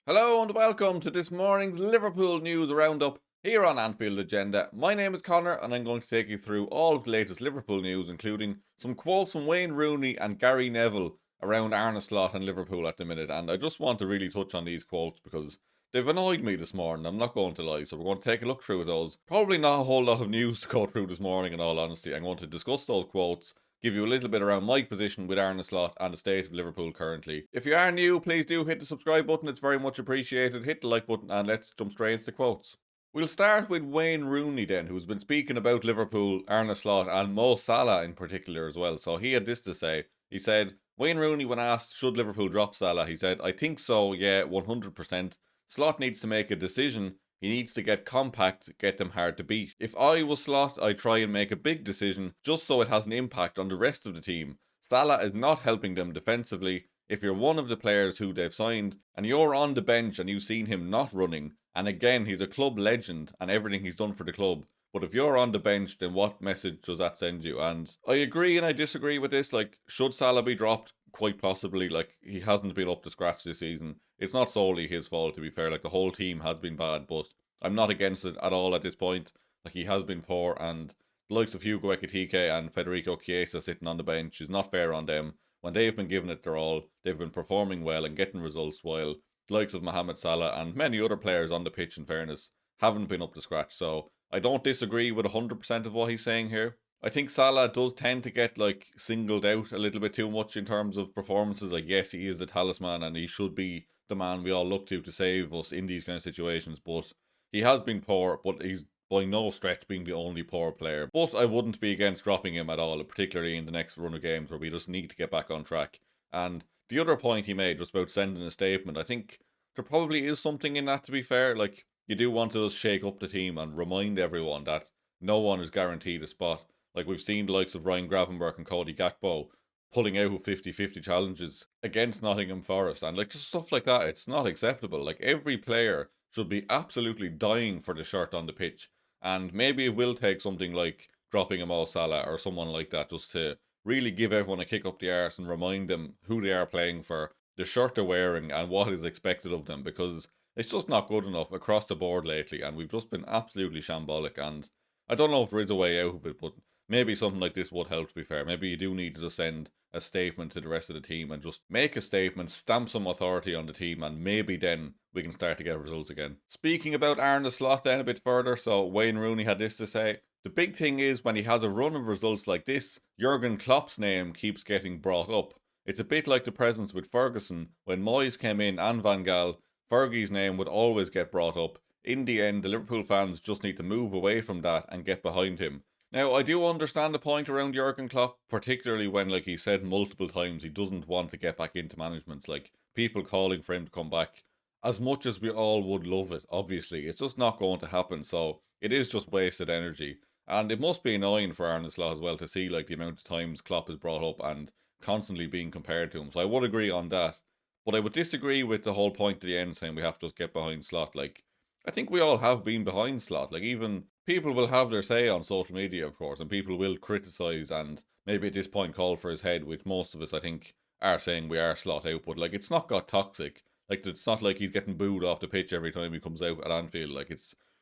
Hello and welcome to this morning's Liverpool news roundup here on Anfield Agenda. My name is Conor and I'm going to take you through all of the latest Liverpool news, including some quotes from Wayne Rooney and Gary Neville around Arne Slot and Liverpool at the minute. And I just want to really touch on these quotes because they've annoyed me this morning, I'm not going to lie. So we're going to take a look through those. Probably not a whole lot of news to go through this morning in all honesty. I'm going to discuss those quotes, give you a little bit around my position with Arne Slot and the state of Liverpool currently. If you are new, please do hit the subscribe button, it's very much appreciated. Hit the like button and let's jump straight into the quotes. We'll start with Wayne Rooney then, who's been speaking about Liverpool, Arne Slot and Mo Salah in particular as well. So he had this to say. He said, Wayne Rooney, when asked should Liverpool drop Salah, he said, I think so, yeah, 100%. Slot needs to make a decision. He needs to get compact, get them hard to beat. If I was Slot, I'd try and make a big decision just so it has an impact on the rest of the team. Salah is not helping them defensively. If you're one of the players who they've signed and you're on the bench and you've seen him not running, and again, he's a club legend and everything he's done for the club, but if you're on the bench, then what message does that send you? And I agree and I disagree with this. Like, should Salah be dropped? Quite possibly. Like, he hasn't been up to scratch this season. It's not solely his fault, to be fair. Like, the whole team has been bad, but I'm not against it at all at this point. Like, he has been poor, and the likes of Hugo Ekitike and Federico Chiesa sitting on the bench is not fair on them. When they've been given it their all, they've been performing well and getting results, while the likes of Mohamed Salah and many other players on the pitch, in fairness, haven't been up to scratch. So I don't disagree with 100% of what he's saying here. I think Salah does tend to get like singled out a little bit too much in terms of performances. Like, yes, he is the talisman and he should be the man we all look to save us in these kind of situations, but he has been poor, but he's by no stretch being the only poor player. But I wouldn't be against dropping him at all, particularly in the next run of games where we just need to get back on track. And the other point he made was about sending a statement. I think there probably is something in that, to be fair. Like, you do want to just shake up the team and remind everyone that no one is guaranteed a spot. Like, we've seen the likes of Ryan Gravenberch and Cody Gakpo pulling out 50-50 challenges against Nottingham Forest, and like just stuff like that. It's not acceptable. Like, every player should be absolutely dying for the shirt on the pitch, and maybe it will take something like dropping a Mo Salah or someone like that just to really give everyone a kick up the arse and remind them who they are playing for, the shirt they're wearing, and what is expected of them, because it's just not good enough across the board lately, and we've just been absolutely shambolic. And I don't know if there is a way out of it, but maybe something like this would help, to be fair. Maybe you do need to just send a statement to the rest of the team and just make a statement, stamp some authority on the team, and maybe then we can start to get results again. Speaking about Arne Slot then a bit further, so Wayne Rooney had this to say. The big thing is when he has a run of results like this, Jurgen Klopp's name keeps getting brought up. It's a bit like the presence with Ferguson. When Moyes came in and Van Gaal, Fergie's name would always get brought up. In the end, the Liverpool fans just need to move away from that and get behind him. Now, I do understand the point around Jurgen Klopp, particularly when, like he said multiple times, he doesn't want to get back into management. Like, people calling for him to come back. As much as we all would love it, obviously, it's just not going to happen. So, it is just wasted energy. And it must be annoying for Arne Slot as well to see, like, the amount of times Klopp is brought up and constantly being compared to him. So, I would agree on that. But I would disagree with the whole point at the end saying we have to just get behind Slot. Like, I think we all have been behind Slot. Like, even people will have their say on social media, of course, and people will criticise and maybe at this point call for his head, which most of us, I think, are saying we are Slot out. But, like, it's not got toxic. Like, it's not like he's getting booed off the pitch every time he comes out at Anfield. Like,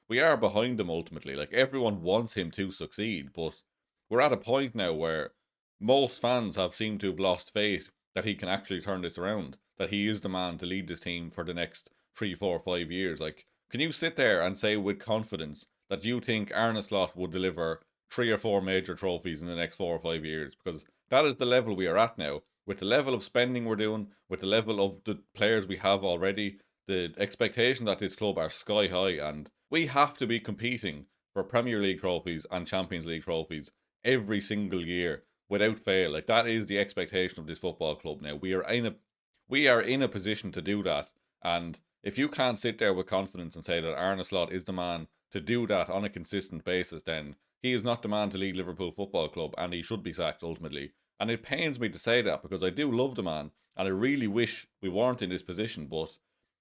we are behind him ultimately. Like, everyone wants him to succeed, but we're at a point now where most fans have seemed to have lost faith that he can actually turn this around, that he is the man to lead this team for the next 3, 4, 5 years. Like, can you sit there and say with confidence that you think Arne Slot would deliver 3 or 4 major trophies in the next 4 or 5 years? Because that is the level we are at now. With the level of spending we're doing, with the level of the players we have already, the expectation that this club are sky high, and we have to be competing for Premier League trophies and Champions League trophies every single year without fail. Like, that is the expectation of this football club now. We are in a position to do that, and if you can't sit there with confidence and say that Arne Slot is the man to do that on a consistent basis, then he is not the man to lead Liverpool Football Club and he should be sacked ultimately. And it pains me to say that because I do love the man and I really wish we weren't in this position, but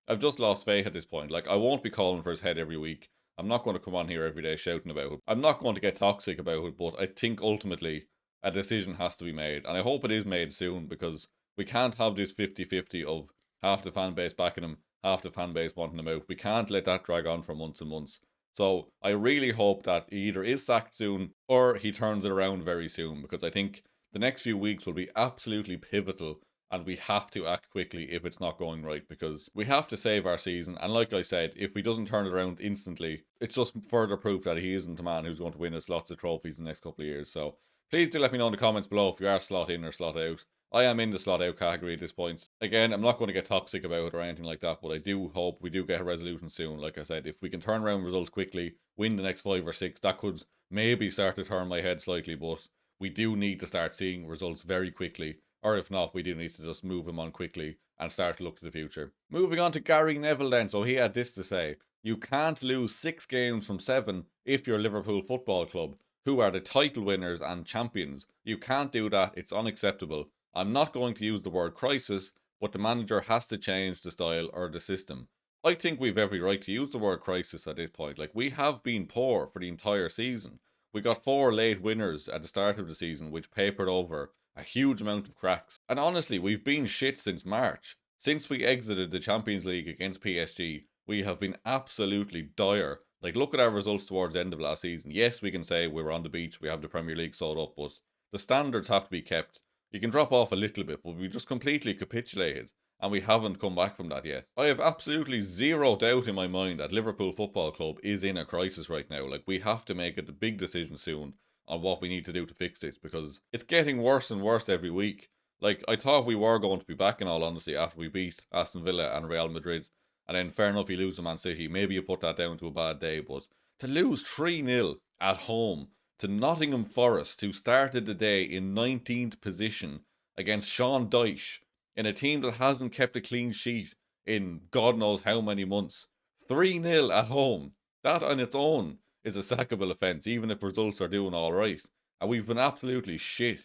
I've just lost faith at this point. Like, I won't be calling for his head every week. I'm not going to come on here every day shouting about it. I'm not going to get toxic about it, but I think ultimately a decision has to be made. And I hope it is made soon because we can't have this 50-50 of half the fan base backing him, half the fan base wanting him out. We can't let that drag on for months and months. So I really hope that he either is sacked soon or he turns it around very soon, because I think the next few weeks will be absolutely pivotal and we have to act quickly if it's not going right, because we have to save our season. And like I said, if he doesn't turn it around instantly, it's just further proof that he isn't a man who's going to win us lots of trophies in the next couple of years. So please do let me know in the comments below if you are slot in or slot out. I am in the slot out category at this point. Again, I'm not going to get toxic about it or anything like that, but I do hope we do get a resolution soon. Like I said, if we can turn around results quickly, win the next 5 or 6, that could maybe start to turn my head slightly, but we do need to start seeing results very quickly. Or if not, we do need to just move him on quickly and start to look to the future. Moving on to Gary Neville then. So he had this to say: you can't lose 6 games from 7 if you're Liverpool Football Club, who are the title winners and champions. You can't do that. It's unacceptable. I'm not going to use the word crisis, but the manager has to change the style or the system. I think we've every right to use the word crisis at this point. Like, we have been poor for the entire season. We got 4 late winners at the start of the season, which papered over a huge amount of cracks. And honestly, we've been shit since March. Since we exited the Champions League against PSG, we have been absolutely dire. Like, look at our results towards the end of last season. Yes, we can say we're on the beach, we have the Premier League sold up, but the standards have to be kept. You can drop off a little bit, but we just completely capitulated, and we haven't come back from that yet. I have absolutely zero doubt in my mind that Liverpool Football Club is in a crisis right now. Like, we have to make a big decision soon on what we need to do to fix this, because it's getting worse and worse every week. Like, I thought we were going to be back, in all honesty, after we beat Aston Villa and Real Madrid, and then fair enough, you lose to Man City. Maybe you put that down to a bad day, but to lose 3-0 at home to Nottingham Forest, who started the day in 19th position against Sean Dyche, in a team that hasn't kept a clean sheet in God knows how many months. 3-0 at home. That on its own is a sackable offence, even if results are doing alright. And we've been absolutely shit.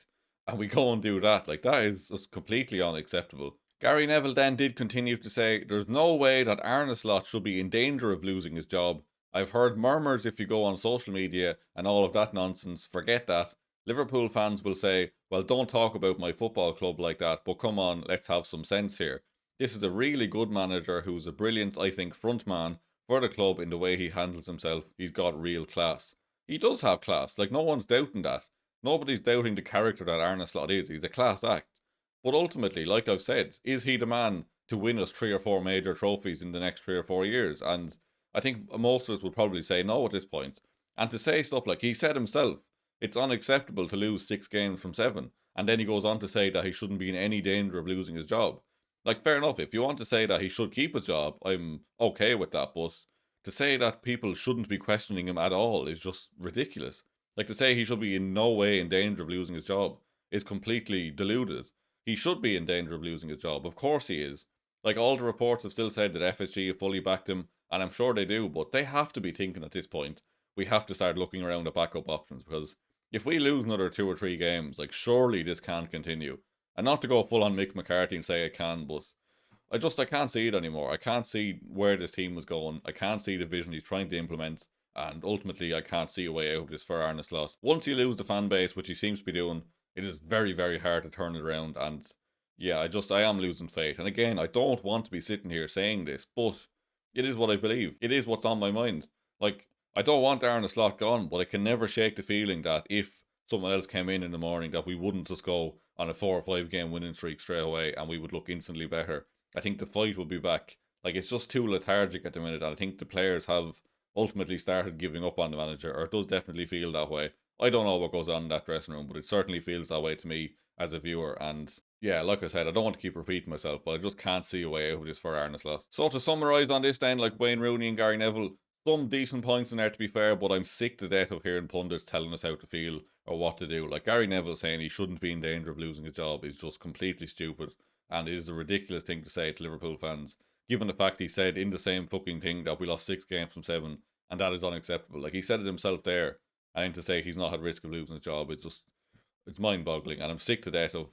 And we go and do that. Like, that is just completely unacceptable. Gary Neville then did continue to say, there's no way that Arne Slot should be in danger of losing his job. I've heard murmurs if you go on social media and all of that nonsense. Forget that. Liverpool fans will say, well, don't talk about my football club like that, but come on, let's have some sense here. This is a really good manager who's a brilliant, I think, front man for the club in the way he handles himself. He's got real class. He does have class, like, no one's doubting that. Nobody's doubting the character that Arne Slot is. He's a class act. But ultimately, like I've said, is he the man to win us 3 or 4 major trophies in the next 3 or 4 years? And I think most of us would probably say no at this point. And to say stuff like he said himself, it's unacceptable to lose 6 games from 7. And then he goes on to say that he shouldn't be in any danger of losing his job. Like, fair enough, if you want to say that he should keep his job, I'm okay with that. But to say that people shouldn't be questioning him at all is just ridiculous. Like, to say he should be in no way in danger of losing his job is completely deluded. He should be in danger of losing his job. Of course he is. Like, all the reports have still said that FSG have fully backed him, and I'm sure they do, but they have to be thinking at this point, we have to start looking around at backup options, because if we lose another 2 or 3 games, like, surely this can't continue. And not to go full on Mick McCarthy and say it can, but I can't see it anymore. I can't see where this team was going. I can't see the vision he's trying to implement, and ultimately I can't see a way out of this for Arne Slot. Once you lose the fan base, which he seems to be doing, it is very, very hard to turn it around. And yeah, I am losing faith. And again, I don't want to be sitting here saying this, but it is what I believe. It is what's on my mind. Like, I don't want Arne Slot gone, but I can never shake the feeling that if someone else came in the morning, that we wouldn't just go on a 4 or 5 game winning streak straight away and we would look instantly better. I think the fight will be back. Like, it's just too lethargic at the minute, and I think the players have ultimately started giving up on the manager, or it does definitely feel that way. I don't know what goes on in that dressing room, but it certainly feels that way to me as a viewer. And yeah, like I said, I don't want to keep repeating myself, but I just can't see a way out of this for Arne Slot. So to summarise on this then, like Wayne Rooney and Gary Neville, some decent points in there to be fair, but I'm sick to death of hearing pundits telling us how to feel or what to do. Like, Gary Neville saying he shouldn't be in danger of losing his job is just completely stupid, and it is a ridiculous thing to say to Liverpool fans, given the fact he said in the same fucking thing that we lost 6 games from 7, and that is unacceptable. Like, he said it himself there, and then to say he's not at risk of losing his job, it's mind-boggling. And I'm sick to death of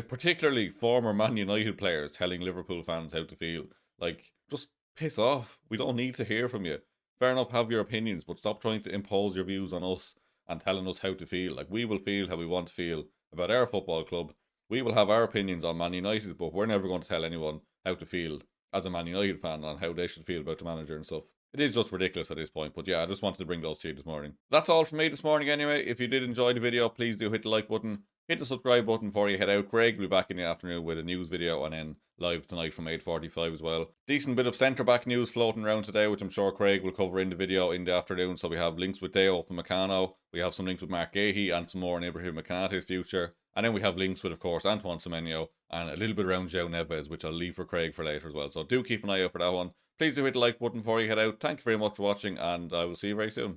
particularly former Man United players telling Liverpool fans how to feel. Like, just piss off. We don't need to hear from you. Fair enough, have your opinions, but stop trying to impose your views on us and telling us how to feel. Like, we will feel how we want to feel about our football club. We will have our opinions on Man United, but we're never going to tell anyone how to feel as a Man United fan on how they should feel about the manager and stuff. It is just ridiculous at this point, but yeah, I just wanted to bring those to you this morning. That's all from me this morning anyway. If you did enjoy the video, please do hit the like button, hit the subscribe button before you head out. Craig will be back in the afternoon with a news video and then live tonight from 8:45 as well. Decent bit of centre-back news floating around today, which I'm sure Craig will cover in the video in the afternoon. So we have links with Deo Upamecano, we have some links with Mark Gahey and some more on Ibrahim Konaté's future. And then we have links with, of course, Antoine Semenyo and a little bit around João Neves, which I'll leave for Craig for later as well. So do keep an eye out for that one. Please do hit the like button before you head out. Thank you very much for watching, and I will see you very soon.